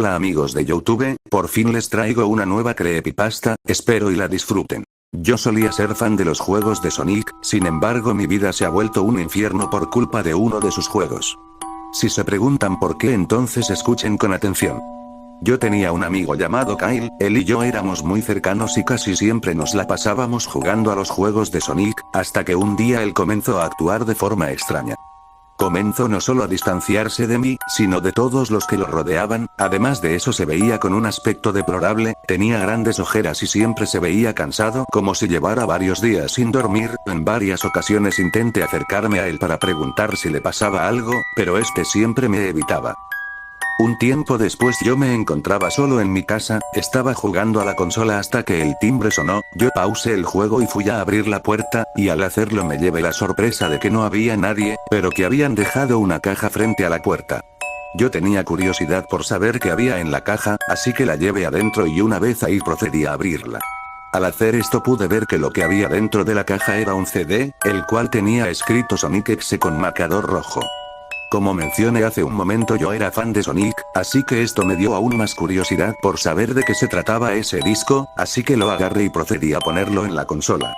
Hola amigos de YouTube, por fin les traigo una nueva creepypasta, espero y la disfruten. Yo solía ser fan de los juegos de Sonic, sin embargo mi vida se ha vuelto un infierno por culpa de uno de sus juegos. Si se preguntan por qué, entonces escuchen con atención. Yo tenía un amigo llamado Kyle, él y yo éramos muy cercanos y casi siempre nos la pasábamos jugando a los juegos de Sonic, hasta que un día él comenzó a actuar de forma extraña. Comenzó no solo a distanciarse de mí, sino de todos los que lo rodeaban, además de eso se veía con un aspecto deplorable, tenía grandes ojeras y siempre se veía cansado como si llevara varios días sin dormir, en varias ocasiones intenté acercarme a él para preguntar si le pasaba algo, pero este siempre me evitaba. Un tiempo después yo me encontraba solo en mi casa, estaba jugando a la consola hasta que el timbre sonó, yo pausé el juego y fui a abrir la puerta, y al hacerlo me llevé la sorpresa de que no había nadie, pero que habían dejado una caja frente a la puerta. Yo tenía curiosidad por saber qué había en la caja, así que la llevé adentro y una vez ahí procedí a abrirla. Al hacer esto pude ver que lo que había dentro de la caja era un CD, el cual tenía escrito Sonic X con marcador rojo. Como mencioné hace un momento, yo era fan de Sonic, así que esto me dio aún más curiosidad por saber de qué se trataba ese disco, así que lo agarré y procedí a ponerlo en la consola.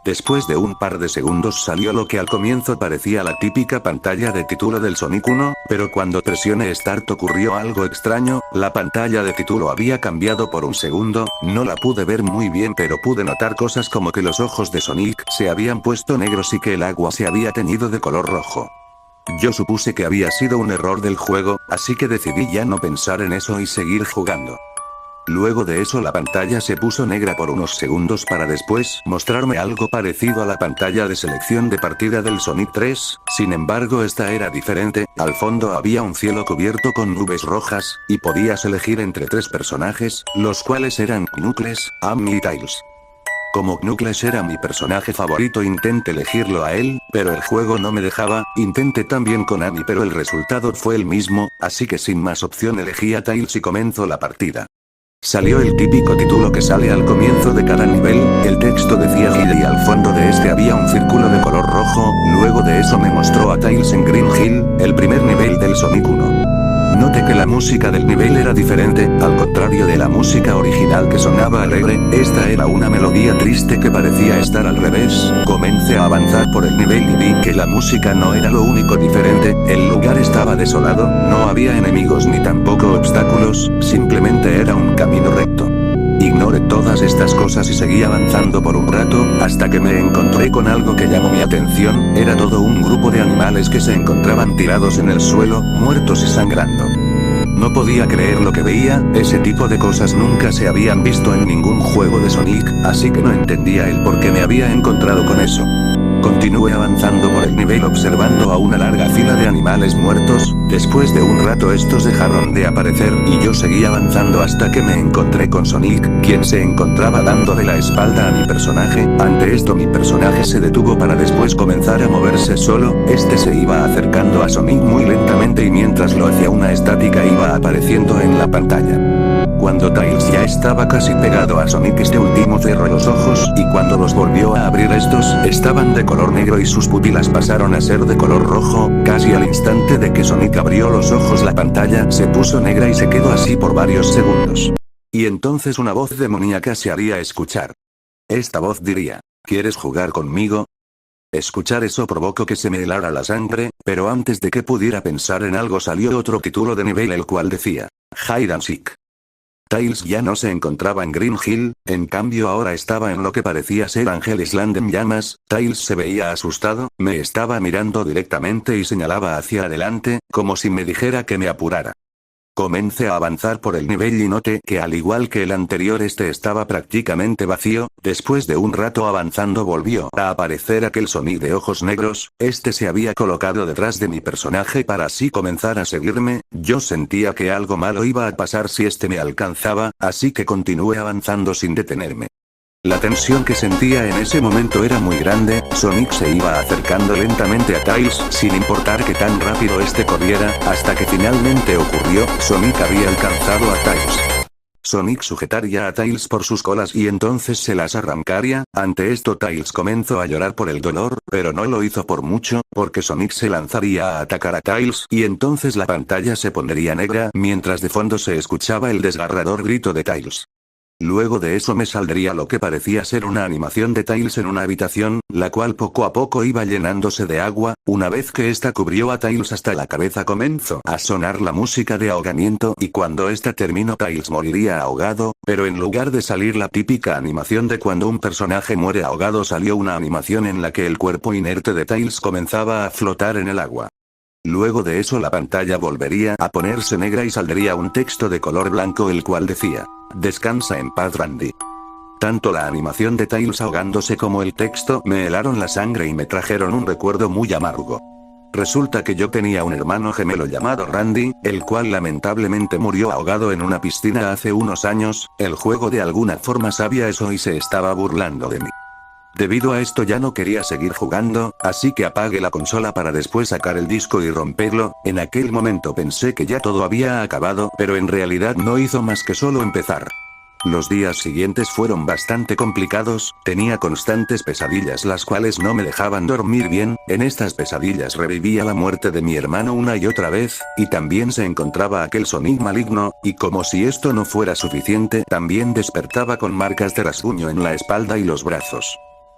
Después de un par de segundos salió lo que al comienzo parecía la típica pantalla de título del Sonic 1, pero cuando presioné Start ocurrió algo extraño, la pantalla de título había cambiado por un segundo, no la pude ver muy bien pero pude notar cosas como que los ojos de Sonic se habían puesto negros y que el agua se había teñido de color rojo. Yo supuse que había sido un error del juego, así que decidí ya no pensar en eso y seguir jugando. Luego de eso la pantalla se puso negra por unos segundos para después mostrarme algo parecido a la pantalla de selección de partida del Sonic 3, sin embargo esta era diferente, al fondo había un cielo cubierto con nubes rojas, y podías elegir entre tres personajes, los cuales eran Knuckles, Amy y Tails. Como Knuckles era mi personaje favorito intenté elegirlo a él, pero el juego no me dejaba, intenté también con Amy pero el resultado fue el mismo, así que sin más opción elegí a Tails y comenzó la partida. Salió el típico título que sale al comienzo de cada nivel, el texto decía Hill y al fondo de este había un círculo de color rojo, luego de eso me mostró a Tails en Green Hill, el primer nivel del Sonic 1. Noté que la música del nivel era diferente, al contrario de la música original que sonaba alegre, esta era una melodía triste que parecía estar al revés. Comencé a avanzar por el nivel y vi que la música no era lo único diferente, el lugar estaba desolado, no había enemigos ni tampoco obstáculos, simplemente era un camino recto. Ignoré todas estas cosas y seguí avanzando por un rato, hasta que me encontré con algo que llamó mi atención, era todo un grupo de animales que se encontraban tirados en el suelo, muertos y sangrando. No podía creer lo que veía, ese tipo de cosas nunca se habían visto en ningún juego de Sonic, así que no entendía el por qué me había encontrado con eso. Continué avanzando por el nivel observando a una larga fila de animales muertos, después de un rato estos dejaron de aparecer y yo seguí avanzando hasta que me encontré con Sonic, quien se encontraba dándole la espalda a mi personaje, ante esto mi personaje se detuvo para después comenzar a moverse solo, este se iba acercando a Sonic muy lentamente y mientras lo hacía una estática iba apareciendo en la pantalla. Cuando Tails ya estaba casi pegado a Sonic este último cerró los ojos y cuando los volvió a abrir estos estaban de color negro y sus pupilas pasaron a ser de color rojo, casi al instante de que Sonic abrió los ojos la pantalla se puso negra y se quedó así por varios segundos. Y entonces una voz demoníaca se haría escuchar. Esta voz diría, ¿quieres jugar conmigo? Escuchar eso provocó que se me helara la sangre, pero antes de que pudiera pensar en algo salió otro título de nivel el cual decía, Hide and Seek. Tails ya no se encontraba en Green Hill, en cambio ahora estaba en lo que parecía ser Angel Island en llamas, Tails se veía asustado, me estaba mirando directamente y señalaba hacia adelante, como si me dijera que me apurara. Comencé a avanzar por el nivel y noté que al igual que el anterior este estaba prácticamente vacío, después de un rato avanzando volvió a aparecer aquel Sonic de ojos negros, este se había colocado detrás de mi personaje para así comenzar a seguirme, yo sentía que algo malo iba a pasar si este me alcanzaba, así que continué avanzando sin detenerme. La tensión que sentía en ese momento era muy grande, Sonic se iba acercando lentamente a Tails, sin importar que tan rápido este corriera, hasta que finalmente ocurrió, Sonic había alcanzado a Tails. Sonic sujetaría a Tails por sus colas y entonces se las arrancaría. Ante esto Tails comenzó a llorar por el dolor, pero no lo hizo por mucho, porque Sonic se lanzaría a atacar a Tails y entonces la pantalla se pondría negra mientras de fondo se escuchaba el desgarrador grito de Tails. Luego de eso me saldría lo que parecía ser una animación de Tails en una habitación, la cual poco a poco iba llenándose de agua. Una vez que esta cubrió a Tails hasta la cabeza comenzó a sonar la música de ahogamiento y cuando esta terminó Tails moriría ahogado, pero en lugar de salir la típica animación de cuando un personaje muere ahogado salió una animación en la que el cuerpo inerte de Tails comenzaba a flotar en el agua. Luego de eso la pantalla volvería a ponerse negra y saldría un texto de color blanco el cual decía: "Descansa en paz Randy". Tanto la animación de Tails ahogándose como el texto me helaron la sangre y me trajeron un recuerdo muy amargo. Resulta que yo tenía un hermano gemelo llamado Randy, el cual lamentablemente murió ahogado en una piscina hace unos años. El juego de alguna forma sabía eso y se estaba burlando de mí. Debido a esto ya no quería seguir jugando, así que apagué la consola para después sacar el disco y romperlo. En aquel momento pensé que ya todo había acabado, pero en realidad no hizo más que solo empezar. Los días siguientes fueron bastante complicados, tenía constantes pesadillas las cuales no me dejaban dormir bien. En estas pesadillas revivía la muerte de mi hermano una y otra vez, y también se encontraba aquel Sonic maligno, y como si esto no fuera suficiente, también despertaba con marcas de rasguño en la espalda y los brazos.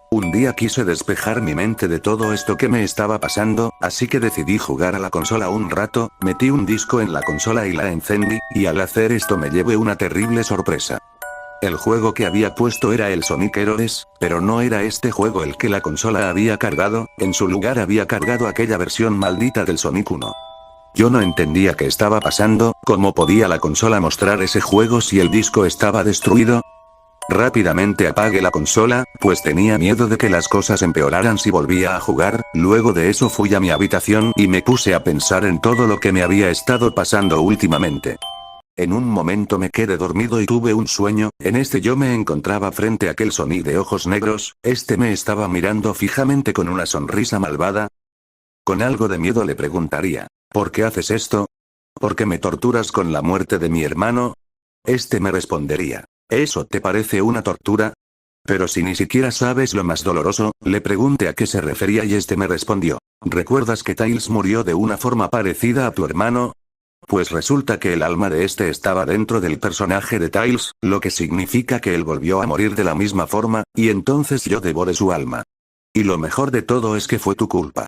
Un día quise despejar mi mente de todo esto que me estaba pasando, así que decidí jugar a la consola un rato, metí un disco en la consola y la encendí, y al hacer esto me llevé una terrible sorpresa. El juego que había puesto era el Sonic Heroes, pero no era este juego el que la consola había cargado, en su lugar había cargado aquella versión maldita del Sonic 1. Yo no entendía qué estaba pasando, cómo podía la consola mostrar ese juego si el disco estaba destruido. Rápidamente apagué la consola, pues tenía miedo de que las cosas empeoraran si volvía a jugar. Luego de eso fui a mi habitación y me puse a pensar en todo lo que me había estado pasando últimamente. En un momento me quedé dormido y tuve un sueño. En este yo me encontraba frente a aquel Sonic de ojos negros, este me estaba mirando fijamente con una sonrisa malvada. Con algo de miedo le preguntaría: ¿por qué haces esto? ¿Por qué me torturas con la muerte de mi hermano? Este me respondería: ¿eso te parece una tortura? Pero si ni siquiera sabes lo más doloroso, le pregunté a qué se refería y este me respondió: ¿recuerdas que Tails murió de una forma parecida a tu hermano? Pues resulta que el alma de este estaba dentro del personaje de Tails, lo que significa que él volvió a morir de la misma forma, y entonces yo devoré su alma. Y lo mejor de todo es que fue tu culpa.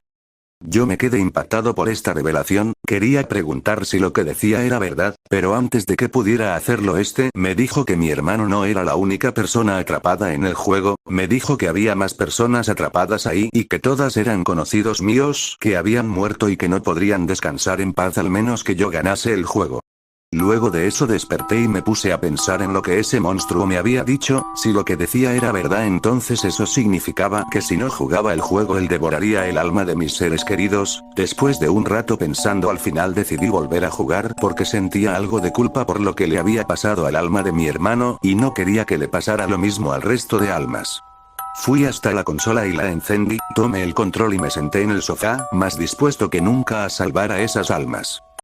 Yo me quedé impactado por esta revelación, quería preguntar si lo que decía era verdad, pero antes de que pudiera hacerlo este me dijo que mi hermano no era la única persona atrapada en el juego, me dijo que había más personas atrapadas ahí y que todas eran conocidos míos, que habían muerto y que no podrían descansar en paz al menos que yo ganase el juego. Luego de eso desperté y me puse a pensar en lo que ese monstruo me había dicho. Si lo que decía era verdad, entonces eso significaba que si no jugaba el juego él devoraría el alma de mis seres queridos. Después de un rato pensando al final decidí volver a jugar porque sentía algo de culpa por lo que le había pasado al alma de mi hermano y no quería que le pasara lo mismo al resto de almas. Fui hasta la consola y la encendí, tomé el control y me senté en el sofá, más dispuesto que nunca a salvar a esas almas.